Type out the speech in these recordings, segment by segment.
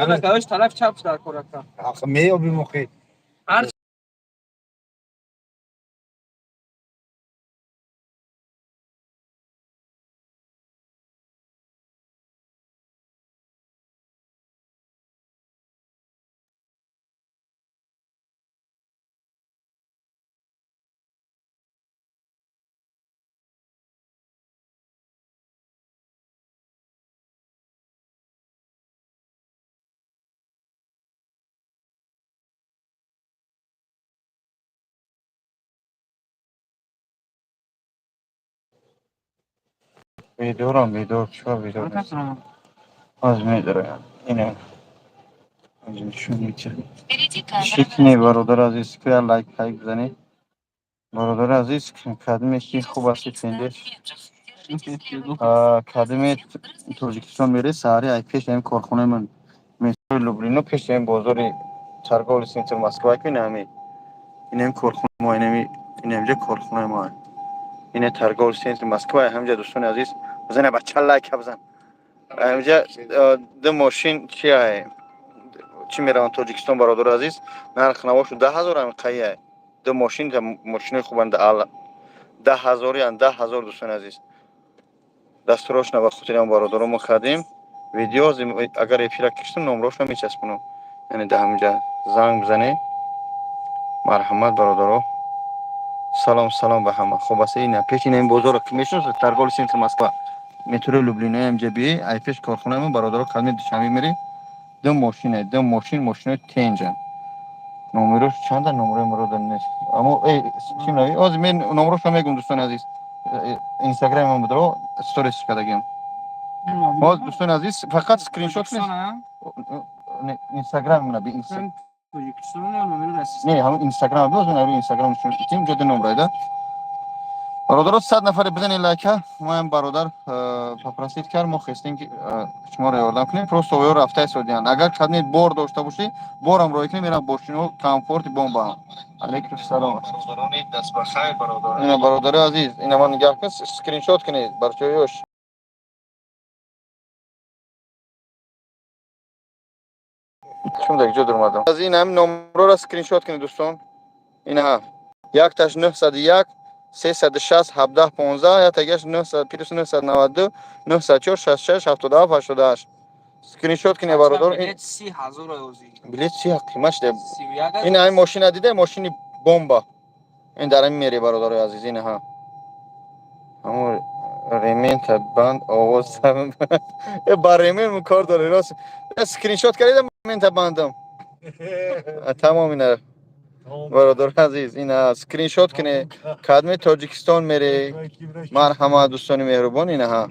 کاش طرف چپ در کورکا آخه میابی موقع هر ویدیو چیکار ویدیو az میداره اینه نشون میده شکلی برادر عزیز که لایک بزنید برادر عزیز کدوم کی خوب است فینده کدوم توجیکستان میره ساری ای پیش این کارخونه من میتر لوبلینو پیش این بازار ترگول سنتر مسکو که نمی اینم کارخونه ما اینم کارخونه ما اینه ترگول سنتر مسکو همجا دوستان عزیز بزنه بچه لایک بزن همجا دو ماشین چیه چی میرن توجیکستان برادر عزیز نرخ نواشو 10,000 هم قیه دو ماشین خوبند 10,000 یا 10,000 دوستان عزیز دستوراش نبا خاطرم برادرم خدیم ویدیو اگر افیرا کشتم نمروش میچسبونم یعنی ده همینجا زنگ بزنی مرحمت برادرو سلام به همه خوب است این پیش این بازار که میشناسه ترگول سنتر مسکو مترو لوبلینو ام جی بی ای پیش کارخونه من برادرو خدمت شمی میری دو ماشین تنجن نمروش چند نمره مراد نیست اما ای چی میگی از من نمروش میگم دوستان عزیز اینستاگرام بدرو استوریش کردم باز دوستان عزیز فقط اسکرین شات نیست اینستاگرام من بی نه همون اینستاگرام دوست من اینستاگرام تیم جدا نمره ده برادر 100 نفر بزنین لایک ما هم برادر پاپراسیت کرد ما خواستیم که شما رو یاردم کنیم پروست اویو رفته سعودیان اگر کدنید بار داشته باشی بارم روی کنیم میرم باشینو کامفورت بمب علیکم السلام برادرانی دست بخیر برادر اینا برادر عزیز اینا من نگاه کن اسکرین شات کنید برچویش شما دیگه جدا اومدم از این هم نمره را اسکرین شات کنید دوستان اینا 1-901 360 17 15 یا تگش 900 پیرس 992 904 66 77 88 اسکرین شات کنید برادر بلیت 30,000 اوزی بلیت چی قیمتش ده این همین ماشین دیده ماشین بمب این در این میری برادر عزیز این ها همون ریمین بند آواز با ریمین کار داره راست اسکرین شات کردم ریمین بندم تمام اینا برادر عزیز این اسکرین شات کنه کدوم تاجیکستان میره مرحمت دوستان مهربان این ها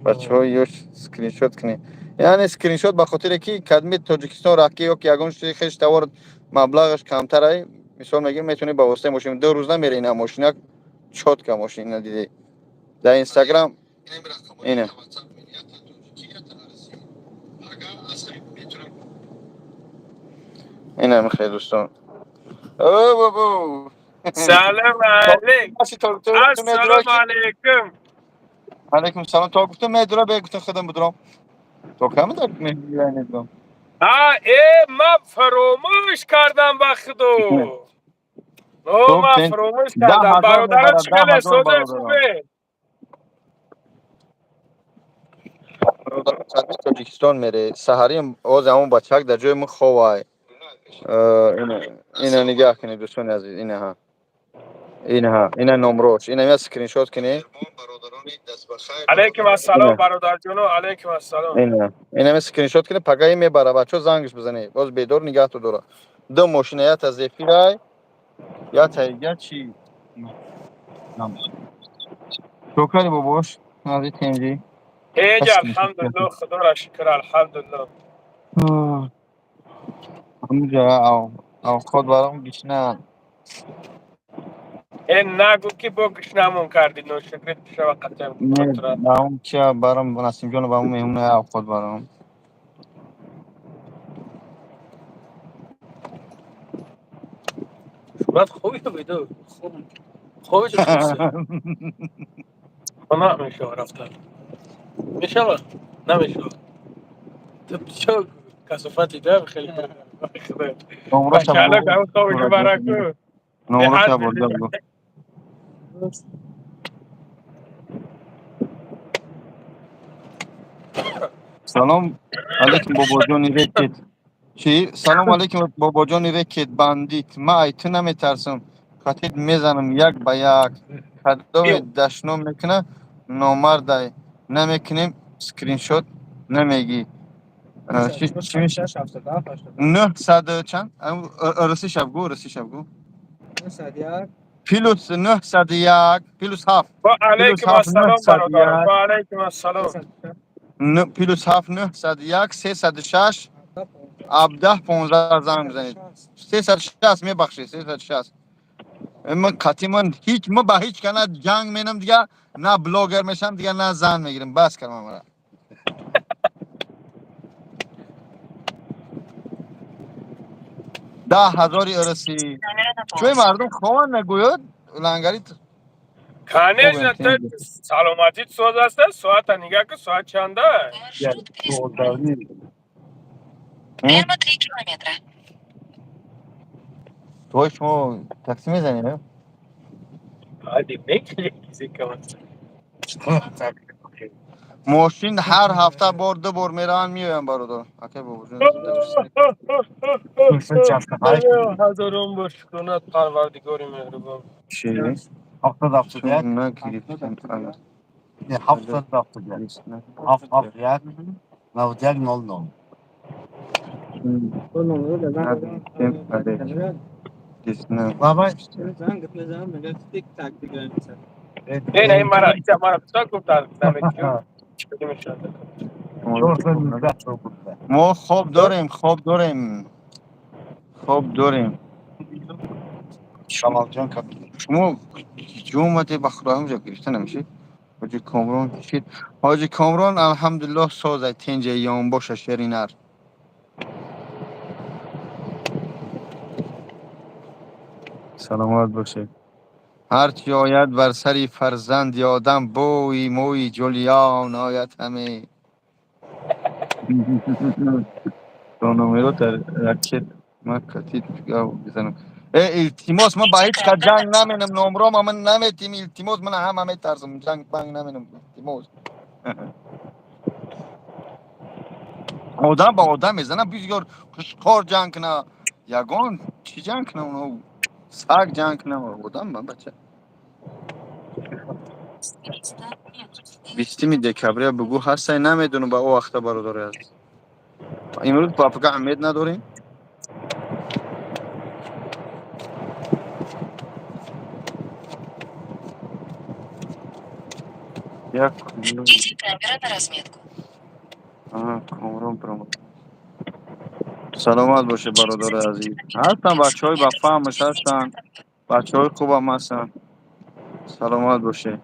بچه‌ها یوش اسکرین شات کنه یعنی اسکرین شات به خاطر کی کدوم تاجیکستان راکی یا که یگان خیش تور مبلغش کمتره مثال میگیم میتونی با واسطه ماشین 2 روز نمیره این ماشینا شات که ماشین ندیده در اینستاگرام اینه اینه میخوای دوستان او بابا سلام علیک السلام علیکم علیکم سلام تا گفتم میدونم بگفتم خودم بدونم تو کم دارم میدونم من فراموش کردم به خودو تو من تن فراموش کردم 10,000 برادران میبرد چگل 10,000 سوده برادران خوبه برادران خدمت تاجیکستان میره سحری آز همون بچه‌ک در جای من خواه اینه نگاه کنید دوستان عزیز اینه نمروش اینه می اسکرین شات کنی علیکم السلام برادر جونو علیکم السلام اینه می اسکرین شات کنی پگای میبره بچه زنگش بزنی باز بیدار نگاه تو داره دو ماشین یا تا زفیرای یا تا چی شکری باباش نازی تنجی اینجا اسکرین شات الحمدلله خدا را شکر الحمدلله همونجا او خود برام گشنه این نگو که بگش نمون کردی نو شکرت شو قطعم نه خاطرات برام چه برام نسیم جان برام مهمونه او خود برام صورت خوبی تو بیدو خوبی تو توسته خنا میشه رفتن میشه نمیشه شو کسافتی دار خیلی خوبه. نمره ماشاءالله شب که اون خوابش برکو. نمره حد شب بده. بگو. سلام علیکم بابا جان رکت. چی؟ سلام علیکم بابا جان رکت باندیت. ما ایتو نمیترسم. خطیت میزنم یک با یک. کدام دشنو میکنه نامردای. نمیکنیم سکرین شات نمیگی. چی میشه؟ 900 چند؟ ارسی شب گو ارسی شب گو. پلوس 901 پلوس 7 با پلوس علیکم 7 السلام برادرم. 901 با علیکم السلام. پلوس 7 901 306 17 15 زنگ بزنید 360 میبخشید 360 من قطعی من هیچ ما با هیچ کنه جنگ مینم دیگه نه بلاگر میشم دیگه نه زن میگیرم بس کردم مرا 10,000 ارسی چوی مردم خوان نگوید لنگری خوب کنیز امتیاز نت سلامتی سوز است. ساعت نگاه که ساعت چنده؟ Прямо 3 километра. توی شما تاکسی میزنی عادی میکنی کسی کمت. ماشین هر هفته بار دو بار میرن میایم برادر اوکی بابا جون زنده باشی هزارم باش کند پروردگاری مهربان. چی؟ چون نگرفتم اگر نگرفتم اگر کس این مرا ایتا مرا بسا گفتن نمیکنم چی میشه؟ ما خواب داریم خواب داریم خواب داریم شما جومت بخدا همونجا گرفته نمیشه حاجی کامران کشید حاجی کامران الحمدلله سازه تنجه یام باشه شرینر سلامت باشه هرچی آید بر سری فرزند یادم بوی موی جولیان آید همه دانومه رو در رکت من کتید بزنم التیماس من با هیچ که جنگ نمینم نمرام من نمیتیم التیماس من همه ترسم جنگ بنگ نمینم التیماس آدم با آدم میزنم بیزگار کار جنگ کنه یگان چی جنگ کنه اونو سگ جنگ کنه آدم من بچه 20 دکبر بگو هستی نمیدونم با او وقت برادر است امروز پاپکا امید نداریم یک کامران برام سلامت باشه برادر عزیز هستن بچه های بفهمش هستن بچه های خوب هم هستن سلامت باشه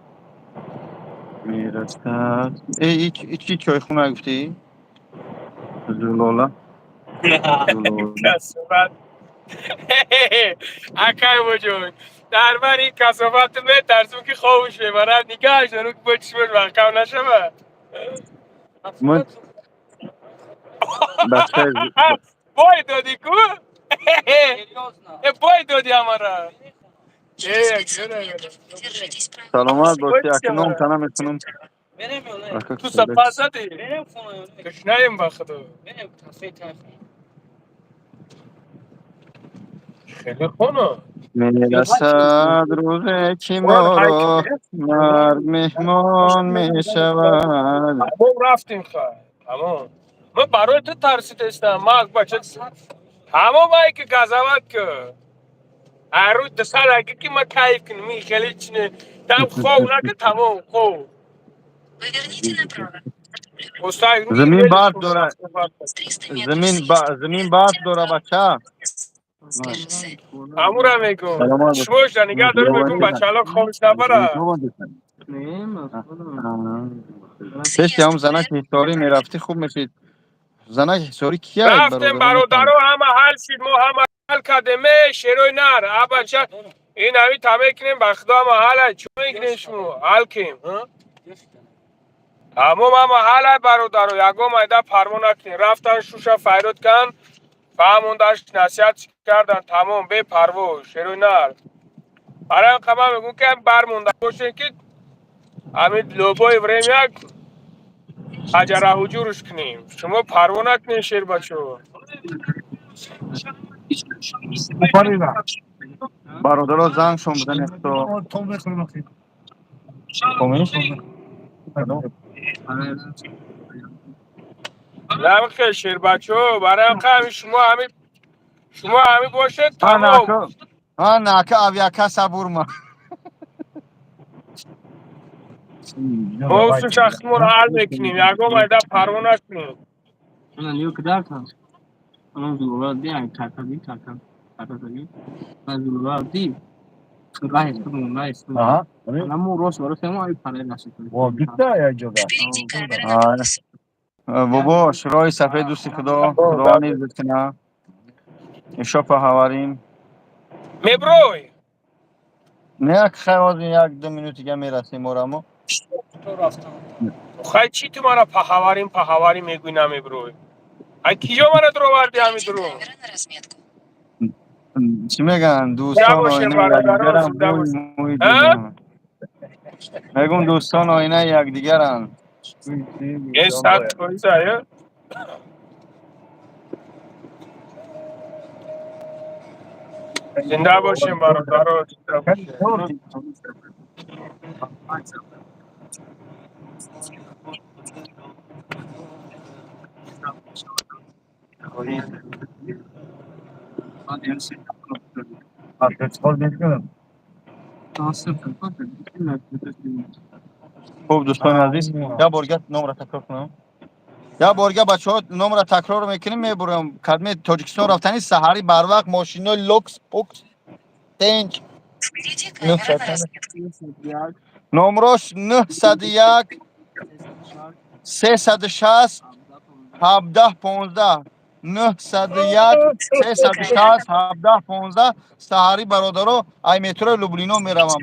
میرسد چی چای خونه گفتی؟ زلاله زلاله کسافت. اکای وجود در من این کسافت میترسم که خوابش ببرد نگاهش دارم که با چشمش محکم نشوه. من بچه بای دادی کو؟ بای دادی همارا. سلامت باشه بای چی اکنون همارا؟ تنه میکنم تو سپاسدی؟ کشنایم با خدا. خیلی خونه. میرسد روزی که قرآن ما های که را مرگ مهمان میشود همون رفتیم خواه همون من برای تو ترسید استم ما بچه همون بایی که گذاوت که هر روز دسال اگه که ما کیف کنیم این خیلی چنه تم خواه نکه تمام خواه استاد این زمین ریزش برف کنه داره مصرفات زمین برف داره بچه همون را میگم سلامت باش شموش را نگه داری میگم بچه الان خوابش نبره سشتی هم زنک حساری میرفتی خوب میشید زنک حساری کیه رفتیم برادر من برادرو همه حل شد ما همه حل کردیم شیروی نر بچه این همی تمه کنیم بخدا ما حل چون میکنیم شما حل کنیم تمام اما حالا برادر یگو مایده پرمو نکنی رفتن شوشا فیروت کن فهموندش نصیحت کردن تمام به پرو شروع نر برای قمه میگون که برمونده باشین که همین لوبای وریم یک حجره حجورش کنیم شما پرو نکنین شیر بچو برادرها زنگشون بزن تو کمیش نمیخواه شیر بچو برای قمه شما همین باشین ها تمام نکه ها نکه اویاکه صبور. ما سو شخصمون حل میکنیم یگو مایده پرو نکنیم Ulan yok derken. Ulan zulura değil. Kaka değil. Ben zulura değil. Kırla istedim, onunla istedim. Aha. Ama mu roş var, sen ay parayı nasıl О, koyuyorsun? биттая я ҷода. Бобо, широи сафед дӯсти худо низ бикина. Ишо паҳаварим. меброй Не як хавози 1-2 минутига мерасем орамо. خواهی چی تو مرا پهواریم میگوی نمیبروی ای کجا مرا درو وردی همی درو Чӣ мегӯянд? زنده Дӯстон باشین оинаи برادران якдигаранд. زنده Бӯи باشین мӯи ها؟ дигар. Мегӯм дӯстон оинаи якдигаранд. یه ساعت کنی سایه زنده باشین برادران زنده باشین хуб дӯстони азиз, як борга номро такрор кунам. Як борга бачаҳо номро такрор мекунем, мебурам. Кадми Тоҷикистон рафтани саҳари барвақт мошинои лукс пукс тенч 900. Номрош 901 360 1715 901 360 1715 саҳари бародаро ай метрои Люблино меравам.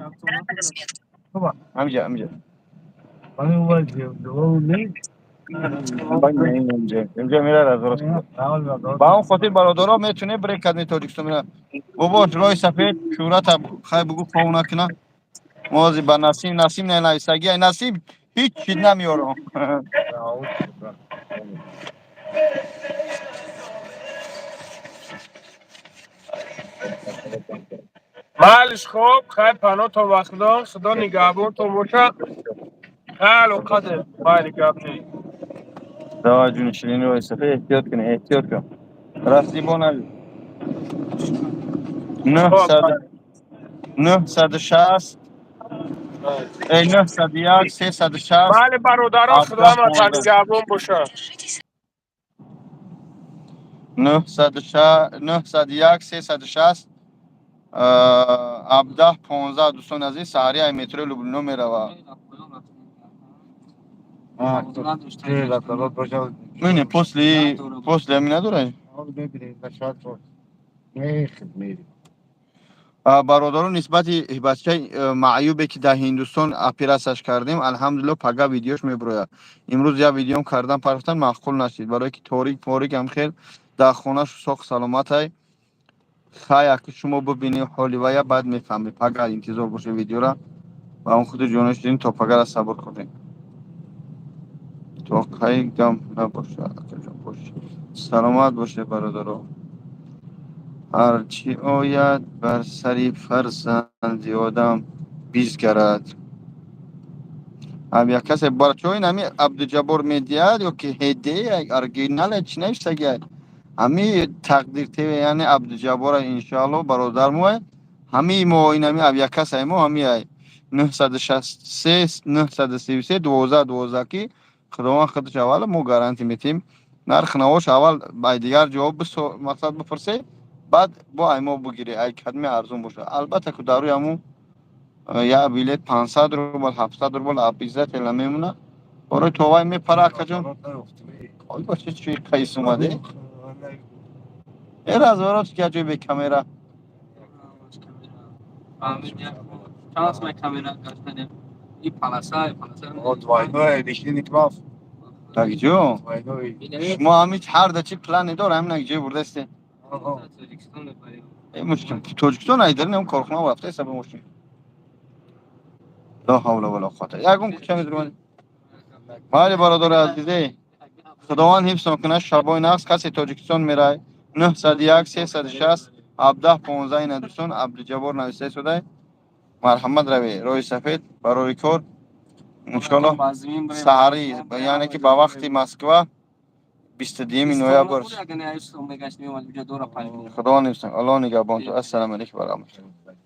ҳамиҷа инҷо мерад ба он хотир бародаро метуне бире кадми Тоҷикистон мера. бобо ҷулои сафед шӯҳрата хай бугу қову накуна мози ба насим ненависагӣ ай насим ҳеҷ чиз намеёрам. محلش خوب خیلی پناه تا وقتا خدا نگهبان تو باشه خیلی قدر خیلی گپ نی давай ҷуни ширинирои сафед эҳтиёт кун расибо нави خب 960 901 360 بله برادران خدا هم تا 1715 نگهبان باشه 901 360 1715 дӯстони азиз саҳари ай метрои Люблино мерава. Мини посли ами надорад. бародарон нисбати бачаи маъюбе ки дар Ҳиндустон операсияш кардем алҳамдулилло пага видеош мебурояд. имрӯз як видеом кардан парохтан маъқул нашид барое ки торик ам хел дар хонааш соқ саломатай хая ки шумо бибинӣ ҳоли вая баъд мефаҳмӣ пага интизор боше видеора ва он худи ҷониш дидем то пагара сабр кунем то қай гам набошад. акаҷон бош саломат боше бародаро. ҳарчи ояд бар сари фарзанди одам бизгарад. ҳам як касе барчои нами Абдуҷаббор медиҳад ё ки ҳеде оригинале чӣ навиштагиад ҳами тақдир теве яъне Абдуҷаббора иншоалло бародар муай ҳами мо инами як касаи мо ҳами 963 933 12 ки худованд худаш аввал мо гарантӣ метиҳем нархи навош аввал ба дигар ҷавоб мақсад бипурсе баъд бо ай мо бигирӣ ай кадми арзон боша. албатта ки дар рӯи ҳамун як билет 500 рубл 700 рубл обязательно мемона барои товай мепара. акаҷон ой бошед чӣ қайс омаде разворот ки ҷой бе камера Çansma kamera göstereyim. این پلاسه دوایگاه دیشتی نیکلاف نگیجو شما همیچ هر دچی پلانی داره هم نگیجه برده استه این مشکل توجکتون ایدارین هم کارخونه رفته سبب مشکل لا حول ولا قوة یکم کوچه میدرون مالی برادر عزیزه خداوند حفظ کنه شبای نقص کسی تاجیکستان میره 901 360 17 15 ندوستون عبدالجبار نوشته شده مرحمت روی روی سفید برای کار انشالله سحری یعنی که با وقتی مسکو 22 نوامبر خداوند حفظ کنه الله نگهبان تو السلام علیکم و رحمت الله